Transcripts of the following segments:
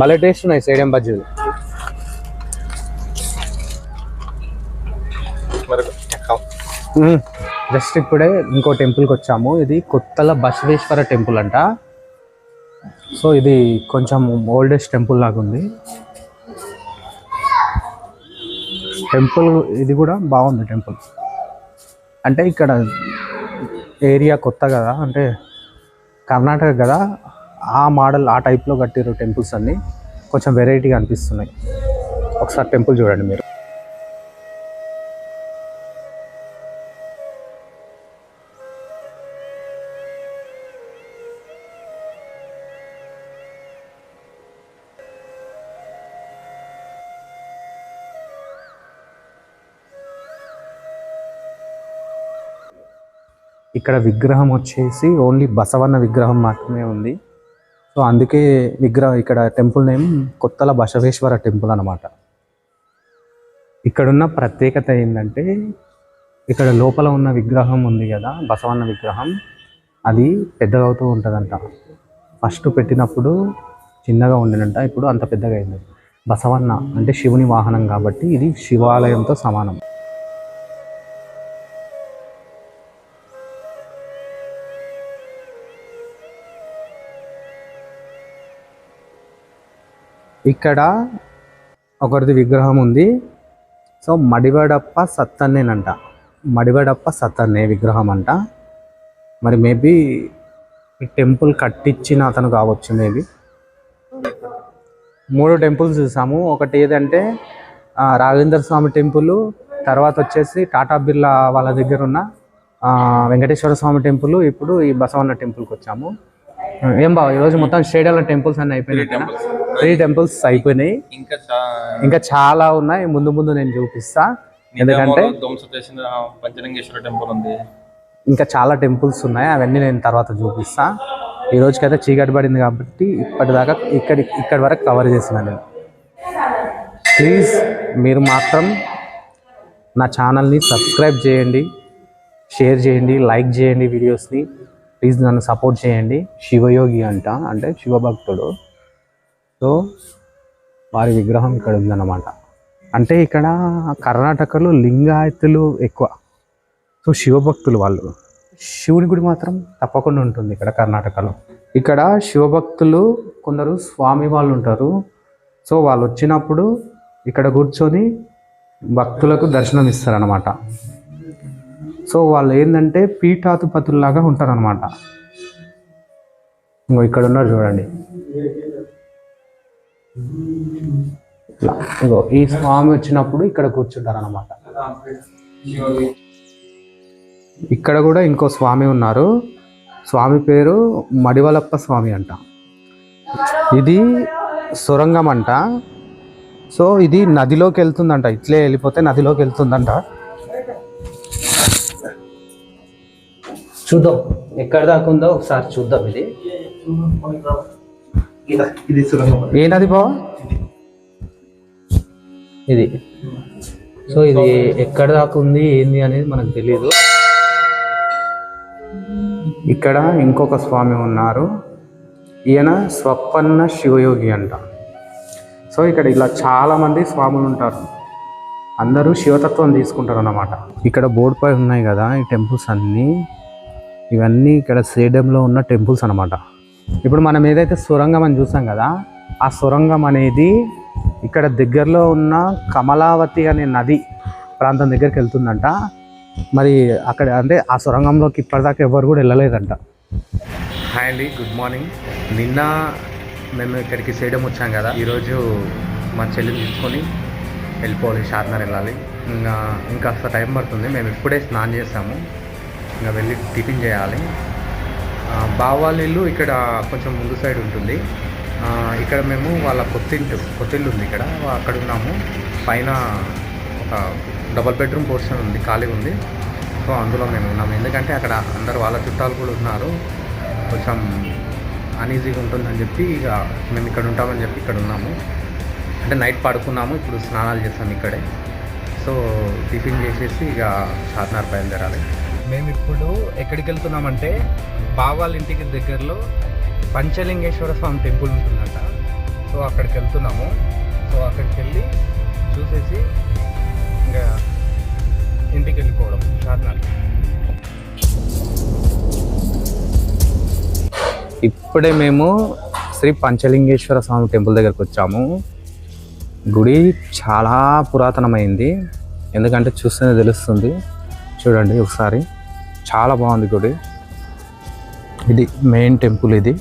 భలే టేస్ట్ ఉన్నాయి సేడియం బజ్జీలు. జస్ట్ ఇప్పుడే ఇంకో టెంపుల్కి వచ్చాము. ఇది కొత్తల బసవేశ్వర టెంపుల్ అంట. సో ఇది కొంచెం ఓల్డెస్ట్ టెంపుల్ లాగా ఉంది. టెంపుల్ ఇది కూడా బాగుంది టెంపుల్. అంటే ఇక్కడ ఏరియా కొత్త కదా, అంటే కర్ణాటక కదా, ఆ మోడల్ ఆ టైప్లో కట్టిరు టెంపుల్స్ అన్నీ. కొంచెం వెరైటీగా అనిపిస్తున్నాయి. ఒకసారి టెంపుల్ చూడండి మీరు. ఇక్కడ విగ్రహం వచ్చేసి ఓన్లీ బసవన్న విగ్రహం మాత్రమే ఉంది. సో అందుకే ఇక్కడ టెంపుల్ నేమ్ కొత్తల బసవేశ్వర టెంపుల్ అన్నమాట. ఇక్కడున్న ప్రత్యేకత ఏంటంటే ఇక్కడ లోపల ఉన్న విగ్రహం ఉంది కదా, బసవన్న విగ్రహం, అది పెద్దగా అవుతూ ఉంటుందంట. ఫస్ట్ పెట్టినప్పుడు చిన్నగా ఉండినంట, ఇప్పుడు అంత పెద్దగా అయింది. బసవన్న అంటే శివుని వాహనం కాబట్టి ఇది శివాలయంతో సమానం. ఇక్కడ ఒకరిది విగ్రహం ఉంది. సో మడివడప్ప సత్తన్నేనంట, మడివడప్ప సత్తన్నే విగ్రహం అంట. మరి మేబీ ఈ టెంపుల్ కట్టించిన అతను కావచ్చు. మేబీ 3 టెంపుల్స్ చూసాము. ఒకటి ఏదంటే రాఘవేంద్ర స్వామి టెంపుల్, తర్వాత వచ్చేసి టాటా బిర్లా వాళ్ళ దగ్గర ఉన్న వెంకటేశ్వర స్వామి టెంపుల్, ఇప్పుడు ఈ బసవన్న టెంపుల్కి వచ్చాము. ఏం బావ ఈరోజు మొత్తం స్టేడియంలో టెంపుల్స్ అన్నీ అయిపోయినాయి. 3 టెంపుల్స్ అయిపోయినాయి, ఇంకా చాలా ఉన్నాయి. ముందు ముందు నేను చూపిస్తా, ఎందుకంటే పంచలింగేశ్వర టెంపుల్ ఉంది, ఇంకా చాలా టెంపుల్స్ ఉన్నాయి. అవన్నీ నేను తర్వాత చూపిస్తా. ఈ రోజుకైతే చీకటి పడింది కాబట్టి ఇప్పటిదాకా ఇక్కడి వరకు కవర్ చేస్తున్నాను నేను. ప్లీజ్ మీరు మాత్రం నా ఛానల్ని సబ్స్క్రైబ్ చేయండి, షేర్ చేయండి, లైక్ చేయండి వీడియోస్ని. ప్లీజ్ నన్ను సపోర్ట్ చేయండి. శివయోగి అంట, అంటే శివభక్తుడు. సో వారి విగ్రహం ఇక్కడ ఉందన్నమాట. అంటే ఇక్కడ కర్ణాటకలో లింగాయతులు ఎక్కువ. సో శివభక్తులు వాళ్ళు. శివుని గుడి మాత్రం తప్పకుండా ఉంటుంది ఇక్కడ కర్ణాటకలో. ఇక్కడ శివభక్తులు కొందరు స్వామి వాళ్ళు ఉంటారు. సో వాళ్ళు వచ్చినప్పుడు ఇక్కడ కూర్చొని భక్తులకు దర్శనం ఇస్తారనమాట. సో వాళ్ళు ఏంటంటే పీఠాధిపతుల్లాగా ఉంటారనమాట. ఇంకో ఇక్కడ ఉన్నారు చూడండి, ఇట్లా ఇంకో ఈ స్వామి వచ్చినప్పుడు ఇక్కడ కూర్చుంటారనమాట. ఇక్కడ కూడా ఇంకో స్వామి ఉన్నారు. స్వామి పేరు మడివలప్ప స్వామి అంట. ఇది సొరంగం అంట. సో ఇది నదిలోకి వెళ్తుందంట, ఇట్లే వెళ్ళిపోతే నదిలోకి వెళ్తుందంట. చూద్దాం ఎక్కడ దాకా ఉందో ఒకసారి చూద్దాం. ఇది ఏంటది బావ? ఇది. సో ఇది ఎక్కడ దాకా ఉంది ఏంది అనేది మనకు తెలియదు. ఇక్కడ ఇంకొక స్వామి ఉన్నారు, ఈయన స్వప్పన్న శివయోగి అంట. సో ఇక్కడ ఇలా చాలామంది స్వాములు ఉంటారు, అందరూ శివతత్వం తీసుకుంటారు అన్నమాట. ఇక్కడ బోర్డు పై ఉన్నాయి కదా ఈ టెంపుల్స్ అన్నీ, ఇవన్నీ ఇక్కడ సేడంలో ఉన్న టెంపుల్స్ అన్నమాట. ఇప్పుడు మనం ఏదైతే సొరంగం అని చూసాం కదా, ఆ సొరంగం అనేది ఇక్కడ దగ్గరలో ఉన్న కమలావతి అనే నది ప్రాంతం దగ్గరికి వెళ్తుందంట. మరి అక్కడ అంటే ఆ సొరంగంలోకి ఇప్పటిదాకా ఎవరు కూడా వెళ్ళలేదంట. హాయ్ అండి, గుడ్ మార్నింగ్. నిన్న మేము ఇక్కడికి సేడం వచ్చాం కదా, ఈరోజు మా చెల్లిని తీసుకొని వెళ్ళిపోవాలి, షార్నర్ వెళ్ళాలి. ఇంకా టైం పడుతుంది. మేము ఇప్పుడే స్నానం చేసాము, ఇంకా వెళ్ళి టిఫిన్ చేయాలి. బావాళ్ళ ఇల్లు ఇక్కడ కొంచెం ముందు సైడ్ ఉంటుంది. ఇక్కడ మేము వాళ్ళ కొత్తిల్లు ఉంది ఇక్కడ, అక్కడ ఉన్నాము. పైన ఒక డబల్ బెడ్రూమ్ పోర్షన్ ఉంది, ఖాళీగా ఉంది. సో అందులో మేము ఉన్నాము, ఎందుకంటే అక్కడ అందరు వాళ్ళ చుట్టాలు కూడా ఉన్నారు. కొంచెం అన్ఈజీగా ఉంటుందని చెప్పి ఇక మేము ఇక్కడ ఉంటామని చెప్పి ఇక్కడ ఉన్నాము. అంటే నైట్ పడుకున్నాము, ఇప్పుడు స్నానాలు చేస్తాము ఇక్కడే. సో టిఫిన్ చేసేసి ఇక షార్నార్ బయలుదేరాలి. మేము ఇప్పుడు ఎక్కడికి వెళ్తున్నామంటే బావాళ్ళ ఇంటికి దగ్గరలో పంచలింగేశ్వర స్వామి టెంపుల్ ఉంటుందంట. సో అక్కడికి వెళ్తున్నాము. సో అక్కడికి వెళ్ళి చూసేసి ఇంకా ఇంటికి వెళ్ళిపోవడం షాద్నగర్. ఇప్పుడే మేము శ్రీ పంచలింగేశ్వర స్వామి టెంపుల్ దగ్గరకు వచ్చాము. గుడి చాలా పురాతనమైంది, ఎందుకంటే చూస్తేనే తెలుస్తుంది. చూడండి ఒకసారి, చాలా బాగుంది గుడి. ఇది మెయిన్ టెంపుల్. ఇది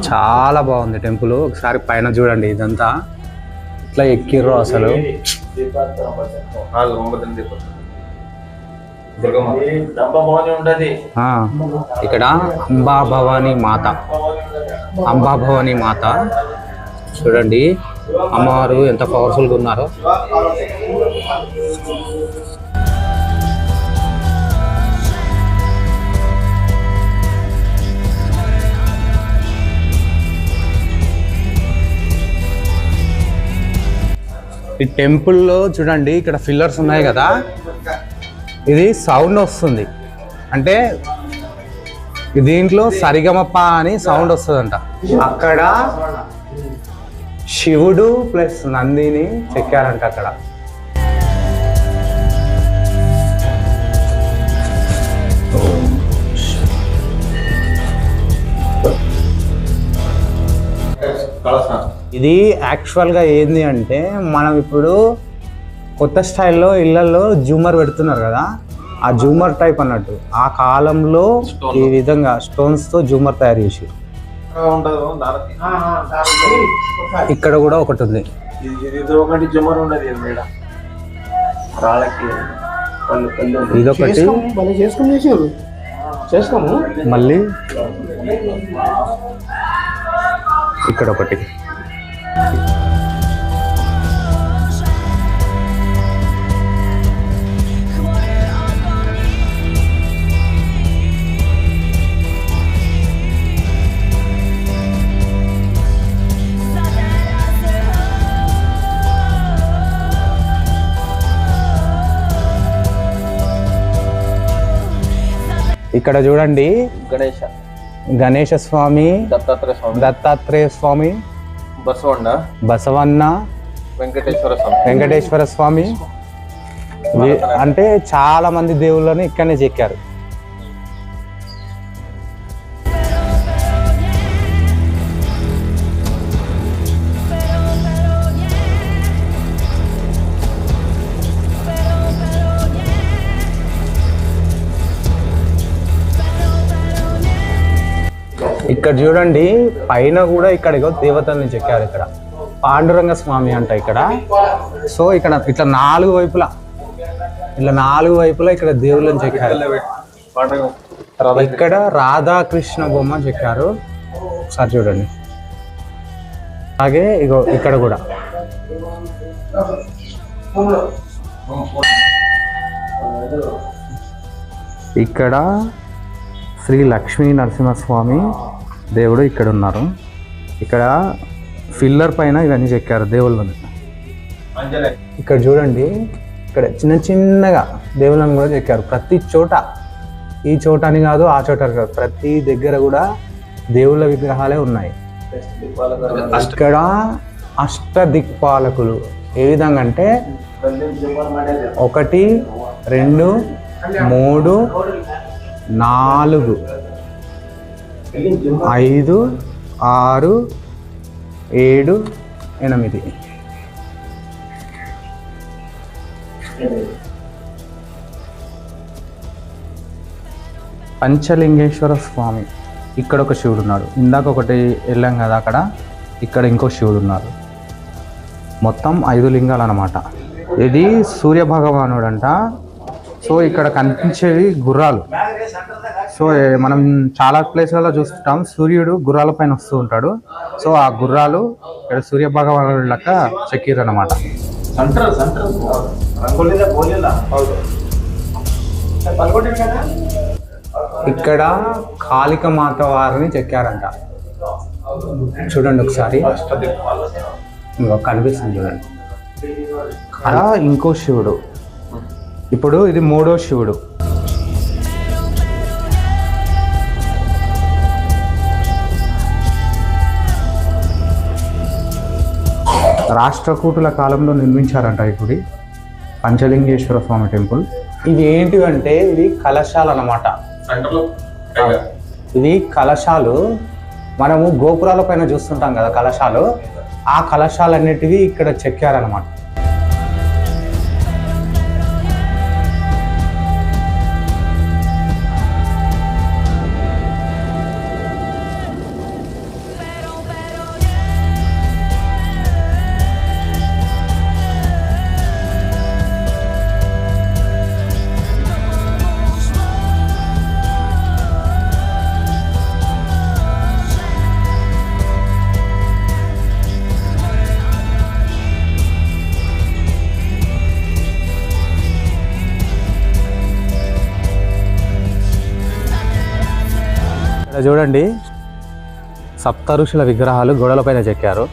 చాలా బాగుంది టెంపుల్. ఒకసారి పైన చూడండి, ఇదంతా ఇట్లా ఎక్కిర్రు అసలు. ఇక్కడ అంబా భవానీ మాత చూడండి, అమ్మవారు ఎంత పవర్ఫుల్గా ఉన్నారో. ఈ టెంపుల్లో చూడండి, ఇక్కడ పిల్లర్స్ ఉన్నాయి కదా, ఇది సౌండ్ వస్తుంది. అంటే దీంట్లో సరిగమప అని సౌండ్ వస్తుందంట. అక్కడ శివుడు ప్లస్ నందిని చెక్కారంట అక్కడ. ఇది యాక్చువల్గా ఏంది అంటే, మనం ఇప్పుడు కొత్త స్టైల్లో ఇళ్లలో జూమర్ పెడుతున్నారు కదా, ఆ జూమర్ టైప్ అన్నట్టు. ఆ కాలంలో ఈ విధంగా స్టోన్స్తో జూమర్ తయారు చేసి. ఇక్కడ కూడా ఒకటి ఉంది. ఇదొకటి మళ్ళీ ఇక్కడ ఒకటి. ఇక్కడ చూడండి, గణేశ స్వామి, దత్తాత్రేయ స్వామి, బసవన్న, వెంకటేశ్వర స్వామి. అంటే చాలా మంది దేవుళ్ళని ఇక్కడనే చెక్కారు. ఇక్కడ చూడండి, పైన కూడా ఇక్కడ దేవతల్ని చెక్కారు. ఇక్కడ పాండురంగ స్వామి అంట ఇక్కడ. సో ఇక్కడ ఇట్లా నాలుగు వైపులా ఇక్కడ దేవుళ్ళని చెక్కారు. ఇక్కడ రాధాకృష్ణ బొమ్మ చెక్కారు. ఒకసారి చూడండి. అలాగే ఇగో ఇక్కడ కూడా ఇక్కడ శ్రీ లక్ష్మీ నరసింహస్వామి దేవుడు ఇక్కడ ఉన్నారు. ఇక్కడ ఫిల్లర్ పైన ఇవన్నీ చెక్కారు దేవుళ్ళని. ఇక్కడ చూడండి, ఇక్కడ చిన్న చిన్నగా దేవుళ్ళని కూడా చెక్కారు. ప్రతి చోట, ఈ చోట అని కాదు, ఆ చోట కాదు, ప్రతి దగ్గర కూడా దేవుళ్ళ విగ్రహాలే ఉన్నాయి. ఇక్కడ అష్టదిక్పాలకులు ఏ విధంగా అంటే 1 2 3 4 5 6 7 8. పంచలింగేశ్వర స్వామి. ఇక్కడ ఒక శివుడు ఉన్నాడు. ఇందాక ఒకటి వెళ్ళాం కదా అక్కడ, ఇక్కడ ఇంకో శివుడు ఉన్నారు. మొత్తం 5 లింగాలు అన్నమాట. ఇది సూర్య భగవానుడు అంట. సో ఇక్కడ కనిపించేవి గుర్రాలు. సో మనం చాలా ప్లేస్లలో చూస్తుంటాం, సూర్యుడు గుర్రాల పైన వస్తూ ఉంటాడు. సో ఆ గుర్రాలు ఇక్కడ సూర్య భగవానుడు లెక్క చెక్కిరు అన్నమాట. ఇక్కడ కాళికమాత వారిని చెక్కారంట. చూడండి ఒకసారి, ఇంకో కనిపిస్తుంది చూడండి. అలా ఇంకో శివుడు, ఇప్పుడు ఇది మూడో శివుడు. రాష్ట్రకూటుల కాలంలో నిర్మించారంట ఈ గుడి, పంచలింగేశ్వర స్వామి టెంపుల్. ఇది ఏంటివంటే ఇది కలశాలు అన్నమాట. ఇది కలశాలు, మనము గోపురాల పైన చూస్తుంటాం కదా కలశాలు, ఆ కలశాలన్నిటివి ఇక్కడ చెక్కారనమాట. ఇక్కడ చూడండి, సప్త ఋషుల విగ్రహాలు గోడలపైన చెక్కారు.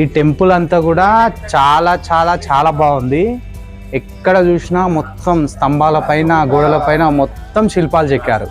ఈ టెంపుల్ అంతా కూడా చాలా చాలా చాలా బాగుంది. ఎక్కడ చూసినా మొత్తం స్తంభాల పైన, గోడల పైన మొత్తం శిల్పాలు చెక్కారు.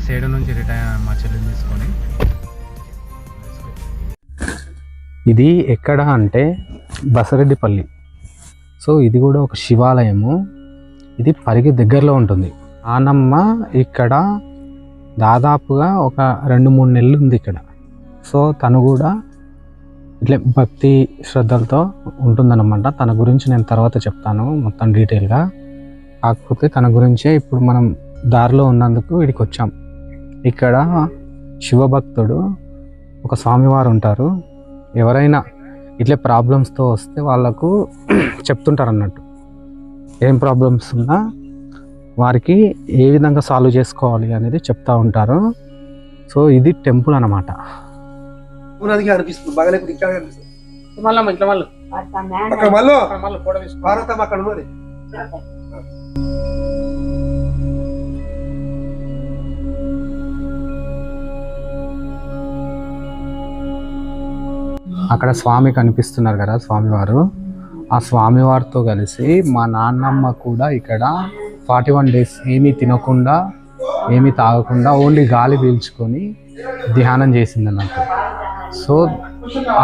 సేడ నుంచి రిటైర్ మా చెల్లిని తీసుకొని. ఇది ఎక్కడ అంటే బసరెడ్డిపల్లి. సో ఇది కూడా ఒక శివాలయము. ఇది పరిగి దగ్గరలో ఉంటుంది. నానమ్మ ఇక్కడ దాదాపుగా ఒక 2-3 నెలలు ఉంది ఇక్కడ. సో తను కూడా ఇట్లా భక్తి శ్రద్ధలతో ఉంటుందన్నమాట. తన గురించి నేను తర్వాత చెప్తాను మొత్తం డీటెయిల్గా. కాకపోతే తన గురించే ఇప్పుడు మనం దారిలో ఉన్నందుకు వీడికి వచ్చాం. ఇక్కడ శివభక్తుడు ఒక స్వామివారు ఉంటారు. ఎవరైనా ఇట్లే ప్రాబ్లమ్స్తో వస్తే వాళ్ళకు చెప్తుంటారు అన్నట్టు. ఏం ప్రాబ్లమ్స్ ఉన్నా వారికి ఏ విధంగా సాల్వ్ చేసుకోవాలి అనేది చెప్తా ఉంటారు. సో ఇది టెంపుల్ అన్నమాట. అక్కడ స్వామి కనిపిస్తున్నారు కదా, స్వామివారు. ఆ స్వామివారితో కలిసి మా నాన్నమ్మ కూడా ఇక్కడ 41 days ఏమీ తినకుండా, ఏమీ తాగకుండా, ఓన్లీ గాలి పీల్చుకొని ధ్యానం చేసింది అన్నట్టు. సో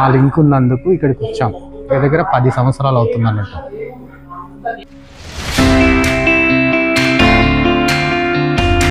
ఆ లింక్ ఉన్నందుకు ఇక్కడికి వచ్చాం. దగ్గర 10 సంవత్సరాలు అవుతుంది అన్నట్టు.